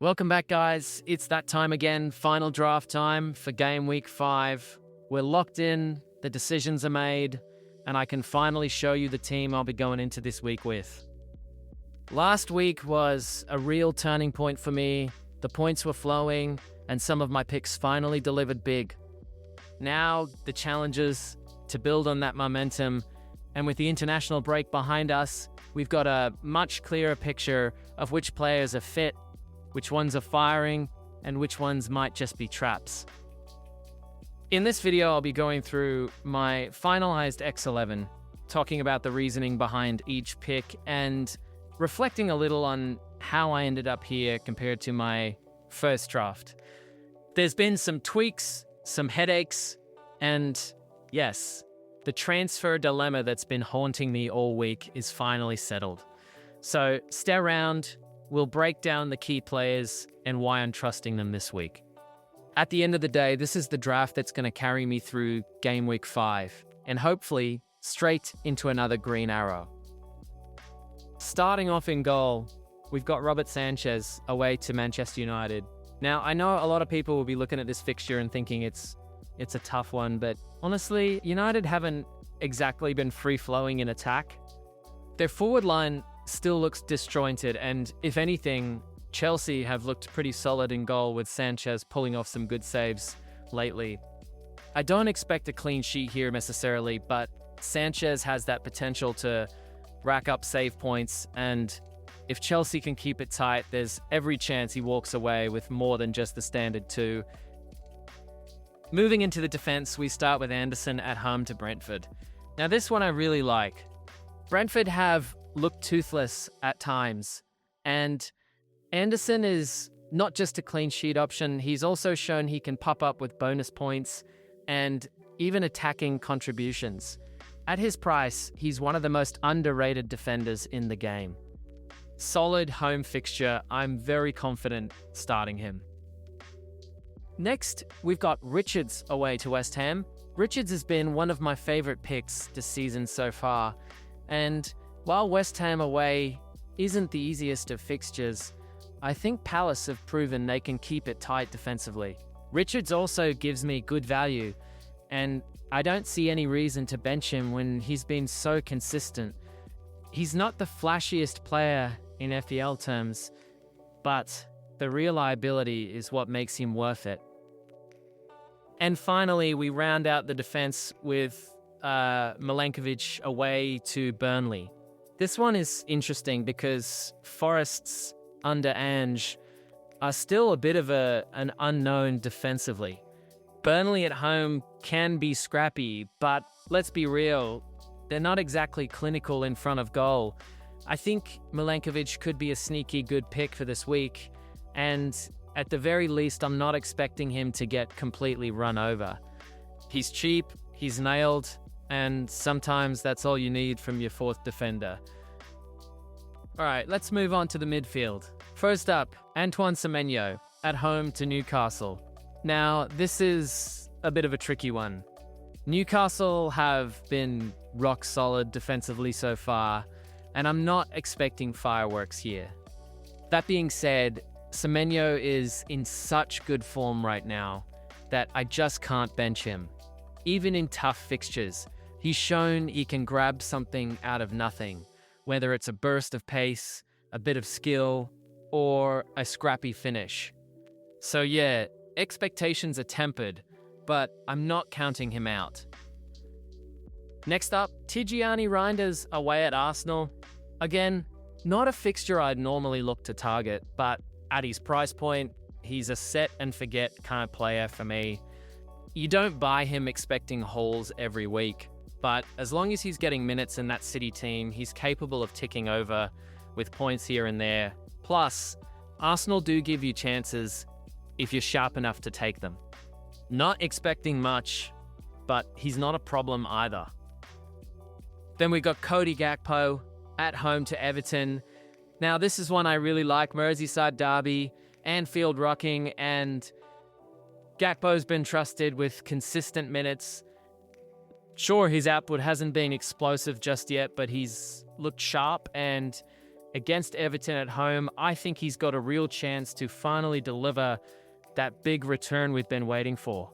Welcome back, guys. It's that time again, final draft time for Game Week 5. We're locked in, the decisions are made, and I can finally show you the team I'll be going into this week with. Last week was a real turning point for me. The points were flowing, and some of my picks finally delivered big. Now, the challenge is to build on that momentum, and with the international break behind us, we've got a much clearer picture of which players are fit, which ones are firing, and which ones might just be traps. In this video, I'll be going through my finalized X11, talking about the reasoning behind each pick, and reflecting a little on how I ended up here compared to my first draft. There's been some tweaks, some headaches, and yes, the transfer dilemma that's been haunting me all week is finally settled. So stay around. We'll break down the key players and why I'm trusting them this week. At the end of the day, this is the draft that's going to carry me through Game Week 5 and hopefully straight into another green arrow. Starting off in goal, we've got Robert Sanchez away to Manchester United. Now, I know a lot of people will be looking at this fixture and thinking it's a tough one, but honestly, United haven't exactly been free-flowing in attack. Their forward line still looks disjointed, and if anything, Chelsea have looked pretty solid in goal with Sanchez pulling off some good saves lately. I don't expect a clean sheet here necessarily, but Sanchez has that potential to rack up save points, and if Chelsea can keep it tight, there's every chance he walks away with more than just the standard 2. Moving into the defense, we start with Anderson at home to Brentford. Now this one I really like. Brentford have looked toothless at times, and Anderson is not just a clean sheet option, he's also shown he can pop up with bonus points and even attacking contributions. At his price, he's one of the most underrated defenders in the game. Solid home fixture, I'm very confident starting him. Next, we've got Richards away to West Ham. Richards has been one of my favourite picks this season so far, and while West Ham away isn't the easiest of fixtures, I think Palace have proven they can keep it tight defensively. Richards also gives me good value, and I don't see any reason to bench him when he's been so consistent. He's not the flashiest player in FPL terms, but the reliability is what makes him worth it. And finally, we round out the defense with Milenkovic away to Burnley. This one is interesting because Forest's under Ange are still a bit of an unknown defensively. Burnley at home can be scrappy, but let's be real, they're not exactly clinical in front of goal. I think Milenkovic could be a sneaky good pick for this week, and at the very least, I'm not expecting him to get completely run over. He's cheap, he's nailed, and sometimes that's all you need from your fourth defender. Alright, let's move on to the midfield. First up, Antoine Semenyo at home to Newcastle. Now, this is a bit of a tricky one. Newcastle have been rock solid defensively so far, and I'm not expecting fireworks here. That being said, Semenyo is in such good form right now that I just can't bench him. Even in tough fixtures, he's shown he can grab something out of nothing, whether it's a burst of pace, a bit of skill, or a scrappy finish. So yeah, expectations are tempered, but I'm not counting him out. Next up, Tijjani Reinders away at Arsenal. Again, not a fixture I'd normally look to target, but at his price point, he's a set and forget kind of player for me. You don't buy him expecting hauls every week, but as long as he's getting minutes in that City team, he's capable of ticking over with points here and there. Plus, Arsenal do give you chances if you're sharp enough to take them. Not expecting much, but he's not a problem either. Then we got Cody Gakpo at home to Everton. Now, this is one I really like, Merseyside derby, Anfield rocking, and Gakpo's been trusted with consistent minutes. Sure, his output hasn't been explosive just yet, but he's looked sharp, and against Everton at home, I think he's got a real chance to finally deliver that big return we've been waiting for.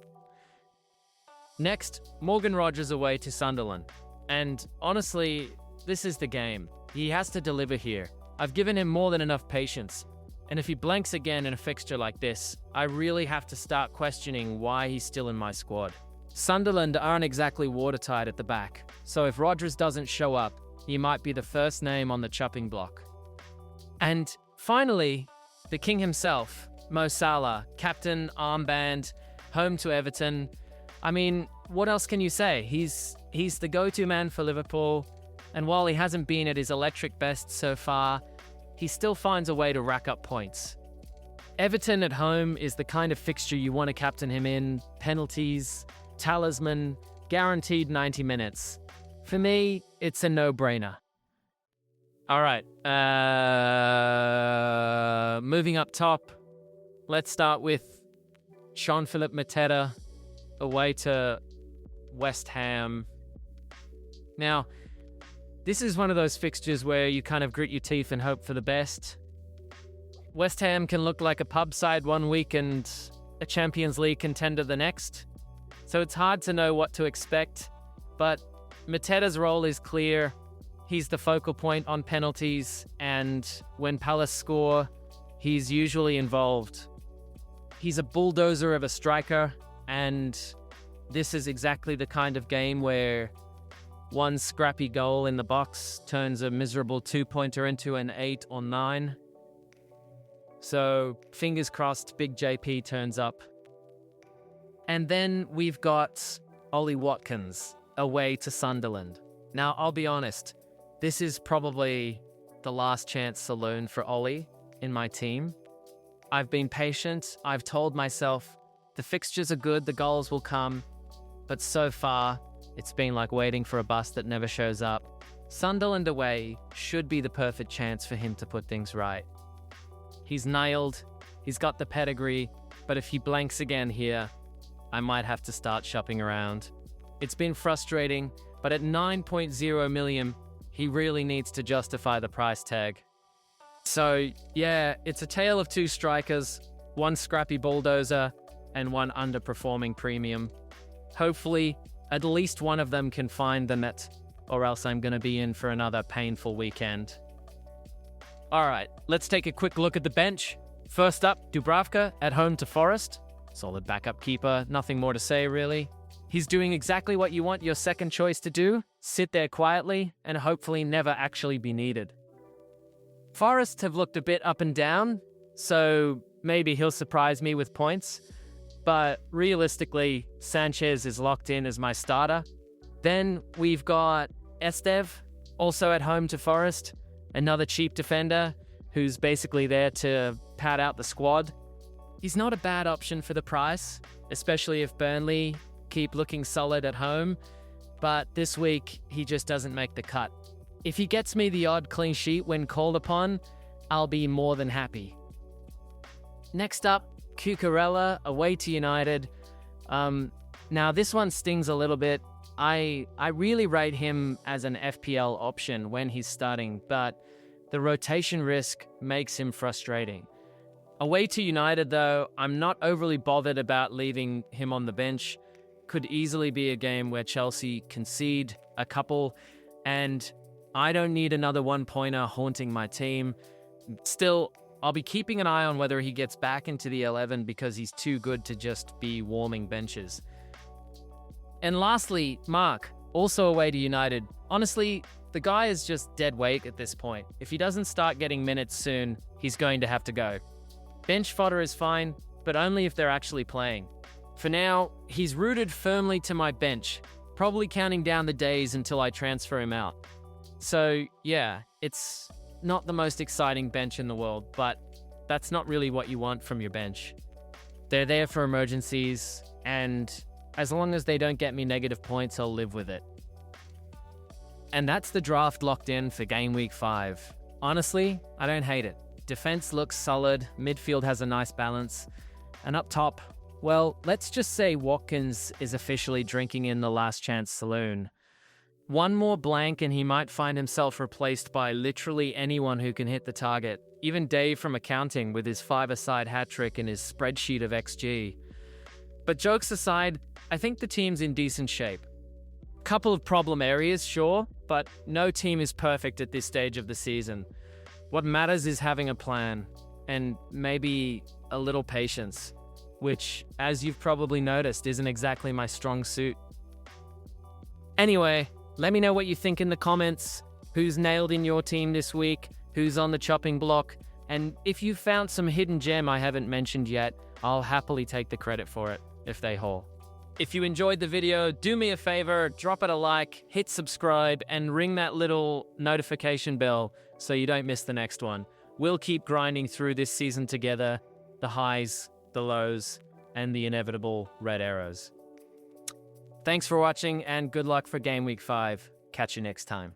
Next, Morgan Rogers away to Sunderland. And honestly, this is the game. He has to deliver here. I've given him more than enough patience. And if he blanks again in a fixture like this, I really have to start questioning why he's still in my squad. Sunderland aren't exactly watertight at the back, so if Rogers doesn't show up, he might be the first name on the chopping block. And finally, the king himself, Mo Salah, captain, armband, home to Everton. I mean, what else can you say? He's the go-to man for Liverpool, and while he hasn't been at his electric best so far, he still finds a way to rack up points. Everton at home is the kind of fixture you want to captain him in. Penalties, talisman, guaranteed 90 minutes. For me, it's a no-brainer. All right, moving up top, let's start with Jean-Philippe Mateta away to West Ham. Now, this is one of those fixtures where you kind of grit your teeth and hope for the best. West Ham can look like a pub side one week and a Champions League contender the next. So it's hard to know what to expect, but Mateta's role is clear. He's the focal point on penalties, and when Palace score, he's usually involved. He's a bulldozer of a striker, and this is exactly the kind of game where one scrappy goal in the box turns a miserable 2-pointer into an 8 or 9. So fingers crossed, Big JP turns up. And then we've got Ollie Watkins away to Sunderland. Now, I'll be honest, this is probably the last chance saloon for Ollie in my team. I've been patient. I've told myself the fixtures are good, the goals will come. But so far, it's been like waiting for a bus that never shows up. Sunderland away should be the perfect chance for him to put things right. He's nailed, he's got the pedigree, but if he blanks again here, I might have to start shopping around. It's been frustrating, but at 9.0 million, he really needs to justify the price tag. So yeah, it's a tale of two strikers, one scrappy bulldozer, and one underperforming premium. Hopefully, at least one of them can find the net, or else I'm going to be in for another painful weekend. All right, let's take a quick look at the bench. First up, Dubravka at home to Forest. Solid backup keeper, nothing more to say really. He's doing exactly what you want your second choice to do, sit there quietly, and hopefully never actually be needed. Forest have looked a bit up and down, so maybe he'll surprise me with points. But realistically, Sanchez is locked in as my starter. Then we've got Estev, also at home to Forest, another cheap defender who's basically there to pad out the squad. He's not a bad option for the price, especially if Burnley keep looking solid at home, but this week he just doesn't make the cut. If he gets me the odd clean sheet when called upon, I'll be more than happy. Next up, Cucurella away to United. Now this one stings a little bit. I really rate him as an FPL option when he's starting, but the rotation risk makes him frustrating. Away to United though, I'm not overly bothered about leaving him on the bench. Could easily be a game where Chelsea concede a couple, and I don't need another one-pointer haunting my team. Still, I'll be keeping an eye on whether he gets back into the 11 because he's too good to just be warming benches. And lastly, Mark, also away to United. Honestly, the guy is just dead weight at this point. If he doesn't start getting minutes soon, he's going to have to go. Bench fodder is fine, but only if they're actually playing. For now, he's rooted firmly to my bench, probably counting down the days until I transfer him out. So yeah, it's not the most exciting bench in the world, but that's not really what you want from your bench. They're there for emergencies, and as long as they don't get me negative points, I'll live with it. And that's the draft locked in for Game Week 5. Honestly, I don't hate it. Defense looks solid, midfield has a nice balance, and up top, well, let's just say Watkins is officially drinking in the last chance saloon. One more blank and he might find himself replaced by literally anyone who can hit the target. Even Dave from accounting with his 5-a-side hat trick and his spreadsheet of XG. But jokes aside, I think the team's in decent shape. Couple of problem areas, sure, but no team is perfect at this stage of the season. What matters is having a plan, and maybe a little patience, which, as you've probably noticed, isn't exactly my strong suit. Anyway, let me know what you think in the comments, who's nailed in your team this week, who's on the chopping block, and if you found some hidden gem I haven't mentioned yet, I'll happily take the credit for it, if they haul. If you enjoyed the video, do me a favor, drop it a like, hit subscribe, and ring that little notification bell so you don't miss the next one. We'll keep grinding through this season together, the highs, the lows, and the inevitable red arrows. Thanks for watching, and good luck for Game Week 5. Catch you next time.